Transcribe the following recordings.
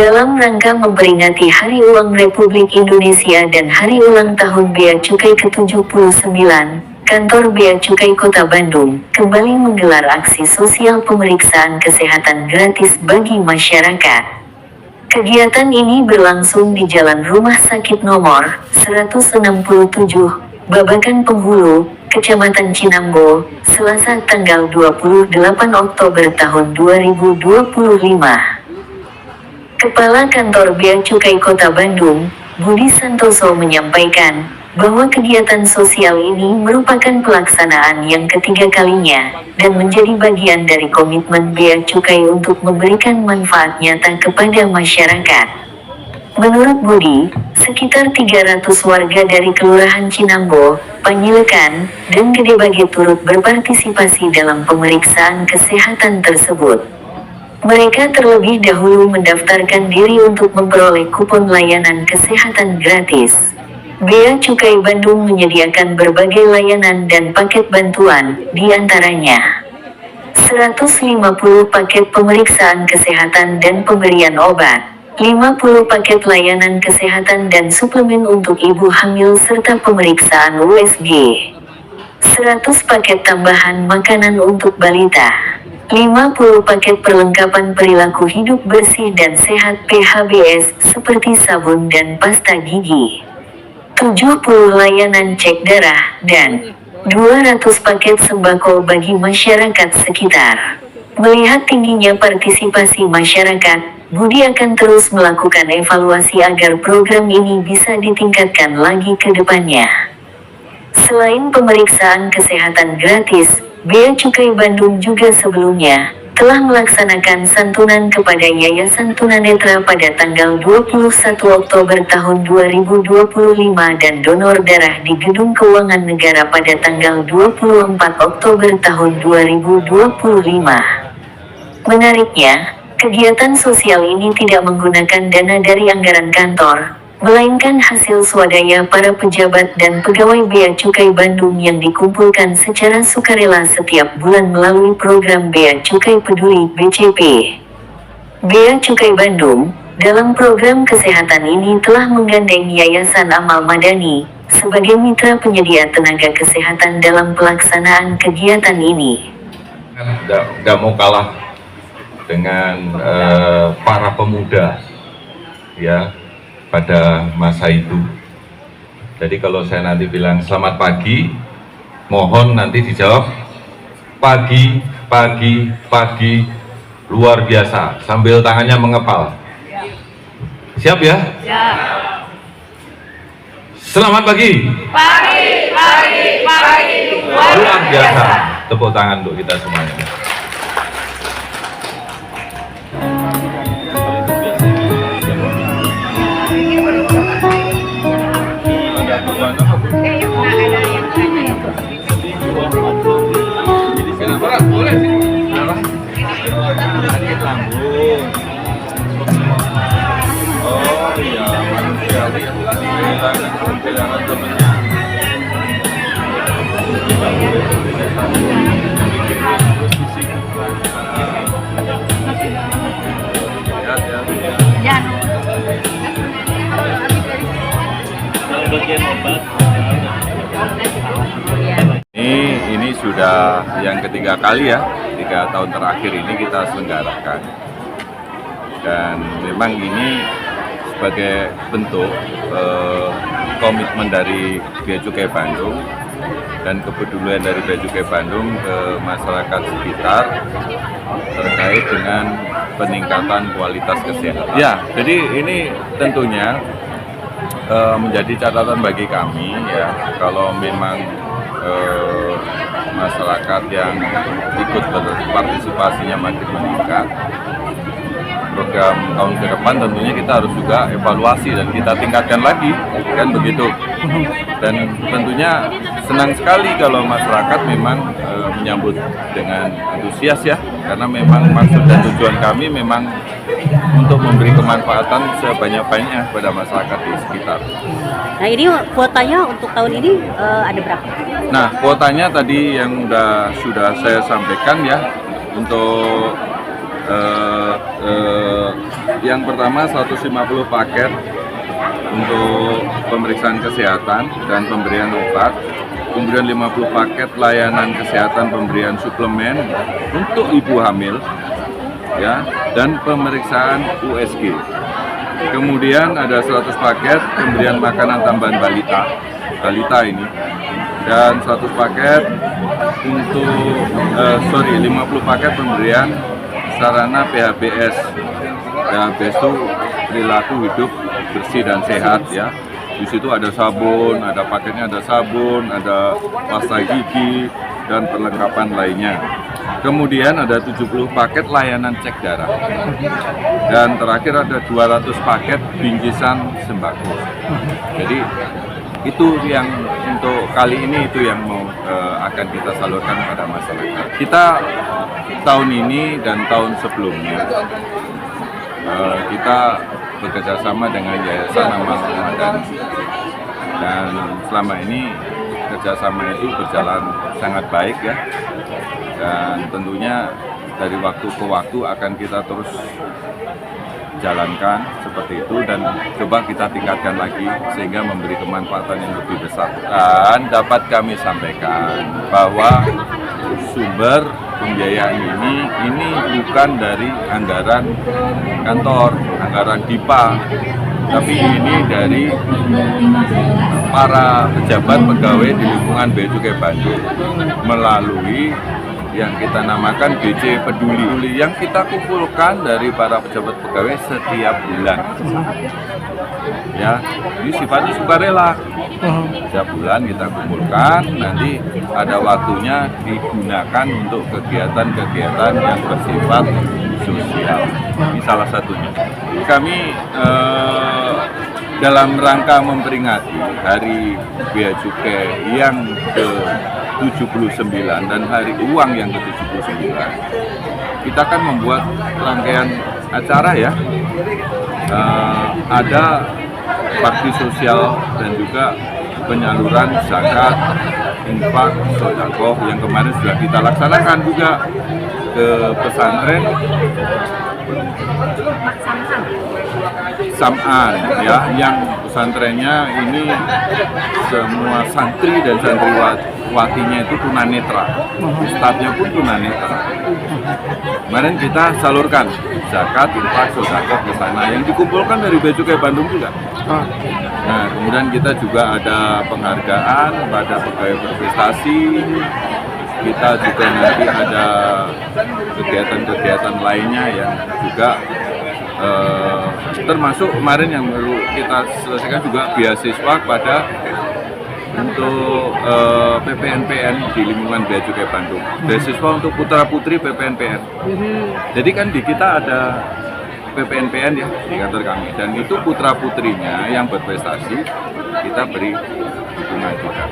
Dalam rangka memperingati Hari Ulang Republik Indonesia dan Hari Ulang Tahun Bea Cukai ke-79, Kantor Bea Cukai Kota Bandung kembali menggelar aksi sosial pemeriksaan kesehatan gratis bagi masyarakat. Kegiatan ini berlangsung di Jalan Rumah Sakit nomor 167, Babakan Penghulu, Kecamatan Cinambo, Selasa tanggal 28 Oktober tahun 2025. Kepala Kantor Bea Cukai Kota Bandung, Budi Santoso menyampaikan bahwa kegiatan sosial ini merupakan pelaksanaan yang ketiga kalinya dan menjadi bagian dari komitmen Bea Cukai untuk memberikan manfaat nyata kepada masyarakat. Menurut Budi, sekitar 300 warga dari Kelurahan Cinambo, Panyilekan, dan Gedebage turut berpartisipasi dalam pemeriksaan kesehatan tersebut. Mereka terlebih dahulu mendaftarkan diri untuk memperoleh kupon layanan kesehatan gratis. Bea Cukai Bandung menyediakan berbagai layanan dan paket bantuan, di antaranya 150 paket pemeriksaan kesehatan dan pemberian obat, 50 paket layanan kesehatan dan suplemen untuk ibu hamil serta pemeriksaan USG, 100 paket tambahan makanan untuk balita, 50 paket perlengkapan perilaku hidup bersih dan sehat PHBS seperti sabun dan pasta gigi, 70 layanan cek darah, dan 200 paket sembako bagi masyarakat sekitar. Melihat tingginya partisipasi masyarakat, Budi akan terus melakukan evaluasi agar program ini bisa ditingkatkan lagi ke depannya. Selain pemeriksaan kesehatan gratis, Bea Cukai Bandung juga sebelumnya telah melaksanakan santunan kepada Yayasan Tunanetra pada tanggal 21 Oktober tahun 2025 dan donor darah di Gedung Keuangan Negara pada tanggal 24 Oktober tahun 2025. Menariknya, kegiatan sosial ini tidak menggunakan dana dari anggaran kantor, melainkan hasil swadaya para pejabat dan pegawai Bea Cukai Bandung yang dikumpulkan secara sukarela setiap bulan melalui program Bea Cukai Peduli BCP. Bea Cukai Bandung, dalam program kesehatan ini telah menggandeng Yayasan Amal Madani, sebagai mitra penyedia tenaga kesehatan dalam pelaksanaan kegiatan ini. Nggak mau kalah dengan para pemuda, ya, pada masa itu. Jadi kalau saya nanti bilang selamat pagi, mohon nanti dijawab pagi, pagi, pagi, luar biasa, sambil tangannya mengepal. Siap ya? Siap. Selamat pagi. Pagi, pagi, pagi, luar biasa. Tepuk tangan untuk kita semuanya. Oh iya, manusia kehilangan temannya. Ini sudah yang ketiga kali ya, 3 tahun terakhir ini kita selenggarakan. Dan memang ini sebagai bentuk komitmen dari Bea Cukai Bandung dan kepedulian dari Bea Cukai Bandung ke masyarakat sekitar terkait dengan peningkatan kualitas kesehatan. Ya, jadi ini tentunya menjadi catatan bagi kami ya, kalau memang masyarakat yang ikut berpartisipasinya makin meningkat, program tahun ke depan tentunya kita harus juga evaluasi dan kita tingkatkan lagi, kan begitu. Dan tentunya senang sekali kalau masyarakat memang menyambut dengan antusias ya, karena memang maksud dan tujuan kami memang untuk memberi kemanfaatan sebanyak-banyaknya pada masyarakat di sekitar. Nah, ini kuotanya untuk tahun ini ada berapa? Nah, kuotanya tadi yang sudah saya sampaikan ya, untuk Yang pertama 150 paket untuk pemeriksaan kesehatan dan pemberian obat, kemudian 50 paket layanan kesehatan pemberian suplemen untuk ibu hamil, ya, dan pemeriksaan USG. Kemudian ada 100 paket pemberian makanan tambahan balita ini, dan 100 paket untuk 50 paket pemberian sarana PHBS. PHBS itu perilaku hidup bersih dan sehat, ya. Di situ ada sabun, ada paketnya, ada sabun, ada pasta gigi dan perlengkapan lainnya. Kemudian ada 70 paket layanan cek darah. Dan terakhir ada 200 paket bingkisan sembako. Jadi itu yang untuk kali ini itu yang akan kita salurkan pada masyarakat. Kita tahun ini dan tahun sebelumnya kita bekerjasama dengan Yayasan Amal Madani, dan selama ini kerjasama itu berjalan sangat baik, ya, dan tentunya dari waktu ke waktu akan kita terus jalankan seperti itu, dan coba kita tingkatkan lagi sehingga memberi kemanfaatan yang lebih besar. Dan dapat kami sampaikan bahwa sumber pembiayaan ini bukan dari anggaran kantor, anggaran DIPA, tapi ini dari para pejabat pegawai di lingkungan Bea Cukai Bandung melalui yang kita namakan BC Peduli, yang kita kumpulkan dari para pejabat pegawai setiap bulan. Ya, ini sifatnya sukarela. Setiap bulan kita kumpulkan, nanti ada waktunya digunakan untuk kegiatan-kegiatan yang bersifat sosial. Ini salah satunya. Kami dalam rangka memperingati Hari Bea Cukai yang ke-79 dan Hari Uang yang ke-79, kita akan membuat rangkaian acara, ya. Ada bakti sosial dan juga penyaluran zakat, infak, sedekah yang kemarin sudah kita laksanakan juga ke pesantren Sam'an, ya, yang pesantrennya ini semua santri dan santriwatinya itu tunanetra, ustadznya pun tunanetra. Kemarin kita salurkan zakat, infak, sedekah ke sana yang dikumpulkan dari Bea Cukai Bandung juga. Nah, kemudian kita juga ada penghargaan pada pegawai berprestasi. Kita juga nanti ada kegiatan-kegiatan lainnya yang juga termasuk kemarin yang baru kita selesaikan juga beasiswa pada untuk PPNPN di lingkungan Bea Cukai Bandung. Beasiswa untuk putra-putri PPNPN. Jadi kan di kita ada PPNPN, ya, di kantor kami, dan itu putra-putrinya yang berprestasi kita beri dukungan juga.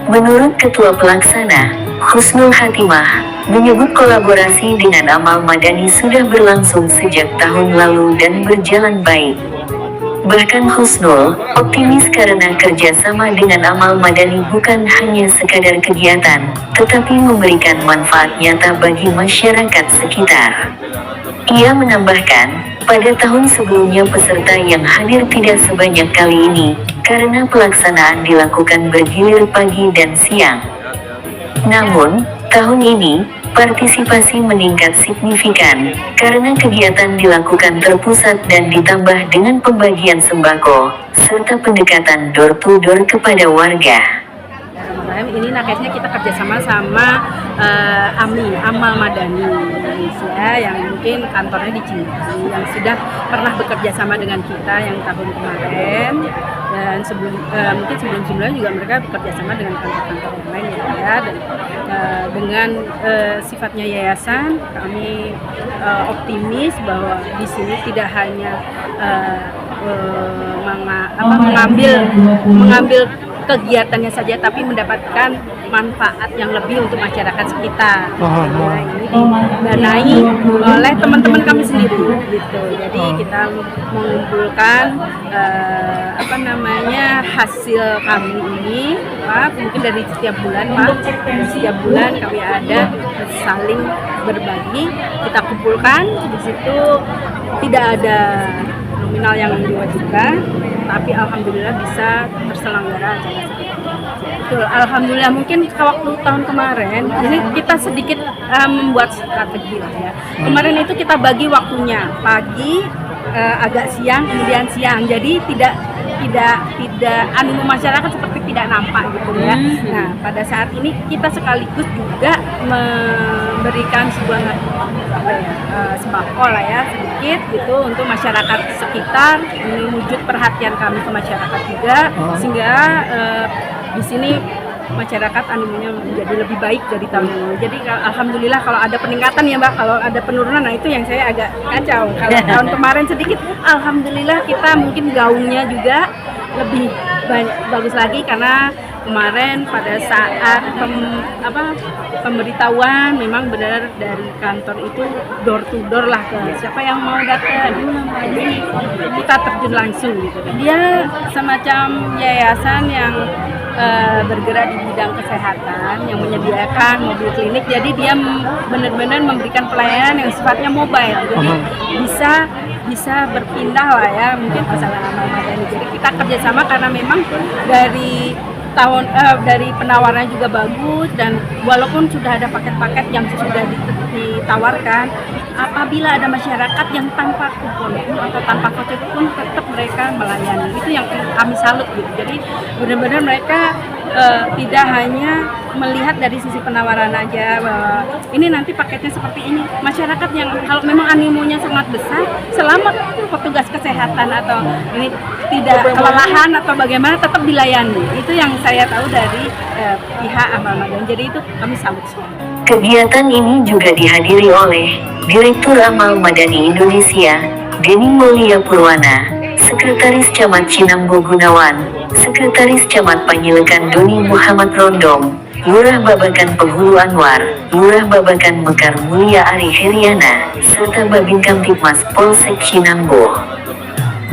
Menurut Ketua Pelaksana, Husnul Hatimah, menyebut kolaborasi dengan Amal Madani sudah berlangsung sejak tahun lalu dan berjalan baik. Bahkan Husnul optimis karena kerjasama dengan Amal Madani bukan hanya sekadar kegiatan, tetapi memberikan manfaat nyata bagi masyarakat sekitar. Ia menambahkan, pada tahun sebelumnya peserta yang hadir tidak sebanyak kali ini, karena pelaksanaan dilakukan bergilir pagi dan siang. Namun, tahun ini, partisipasi meningkat signifikan, karena kegiatan dilakukan terpusat dan ditambah dengan pembagian sembako, serta pendekatan door-to-door kepada warga. Ini nakesnya kita kerjasama sama Amal Madani Indonesia yang mungkin kantornya di Cimahi, yang sudah pernah bekerja sama dengan kita yang tahun kemarin, dan mungkin sebelum-sebelumnya juga mereka bekerja sama dengan kantor-kantor yang lain, ya. Dan dengan sifatnya yayasan, kami optimis bahwa di sini tidak hanya mengambil kegiatannya saja, tapi mendapatkan manfaat yang lebih untuk masyarakat sekitar. Nah, ini didanai oleh teman-teman kami sendiri, gitu. Jadi kita mengumpulkan hasil kami ini, Pak, mungkin dari setiap bulan, Pak, setiap bulan kami ada saling berbagi, kita kumpulkan di situ. tidak ada nominal yang diwajibkan, tapi alhamdulillah bisa terselenggara acara seperti ini. Betul, alhamdulillah. Mungkin waktu tahun kemarin ini kita sedikit membuat strategi lah ya. Kemarin itu kita bagi waktunya, pagi, agak siang, kemudian siang. Jadi tidak animo masyarakat seperti tidak nampak gitu ya. Nah, pada saat ini kita sekaligus juga memberikan sebuah sembako lah ya, sedikit gitu untuk masyarakat sekitar, ini wujud perhatian kami ke masyarakat juga, sehingga di sini masyarakat animonya menjadi lebih baik dari tahun ini. Jadi alhamdulillah kalau ada peningkatan ya Mbak, kalau ada penurunan, nah itu yang saya agak kacau. Kalau tahun kemarin sedikit, alhamdulillah kita mungkin gaungnya juga lebih bagus lagi, karena kemarin pada saat pemberitahuan memang benar dari kantor itu door to door lah ke siapa yang mau datang. Jadi kita terjun langsung gitu. Dia semacam yayasan yang bergerak di bidang kesehatan, yang menyediakan mobil klinik. Jadi dia benar-benar memberikan pelayanan yang sifatnya mobile. Jadi bisa berpindah lah ya, mungkin masalah madani. Jadi kita kerjasama karena memang dari dari penawarannya juga bagus, dan walaupun sudah ada paket-paket yang sudah ditawarkan, apabila ada masyarakat yang tanpa kupon atau tanpa voucher pun tetap mereka melayani. Itu yang kami salut gitu. Jadi benar-benar mereka tidak hanya melihat dari sisi penawaran aja, ini nanti paketnya seperti ini. Masyarakat yang kalau memang animonya sangat besar, selama petugas kesehatan atau ini tidak kelelahan atau bagaimana, tetap dilayani. Itu yang saya tahu dari pihak Amal Madani. Jadi itu kami salut semua. Kegiatan ini juga dihadiri oleh Direktur Amal Madani Indonesia, Denny Mulia Purwana, Sekretaris Camat Cinambo Gunawan, Sekretaris Camat Panyilekan Doni Muhammad Rondong, Lurah Babakan Penghulu Anwar, Lurah Babakan Mekar Mulia Ari Heriana, serta Babin Kamtibmas Polsek Cinambo.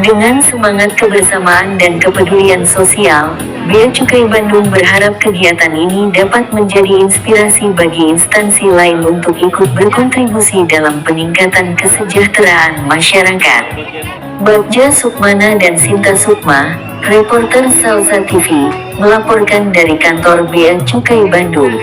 Dengan semangat kebersamaan dan kepedulian sosial, Bea Cukai Bandung berharap kegiatan ini dapat menjadi inspirasi bagi instansi lain untuk ikut berkontribusi dalam peningkatan kesejahteraan masyarakat. Bagja Sukmana dan Sinta Sukma, reporter Salsa TV, melaporkan dari kantor Bea Cukai Bandung.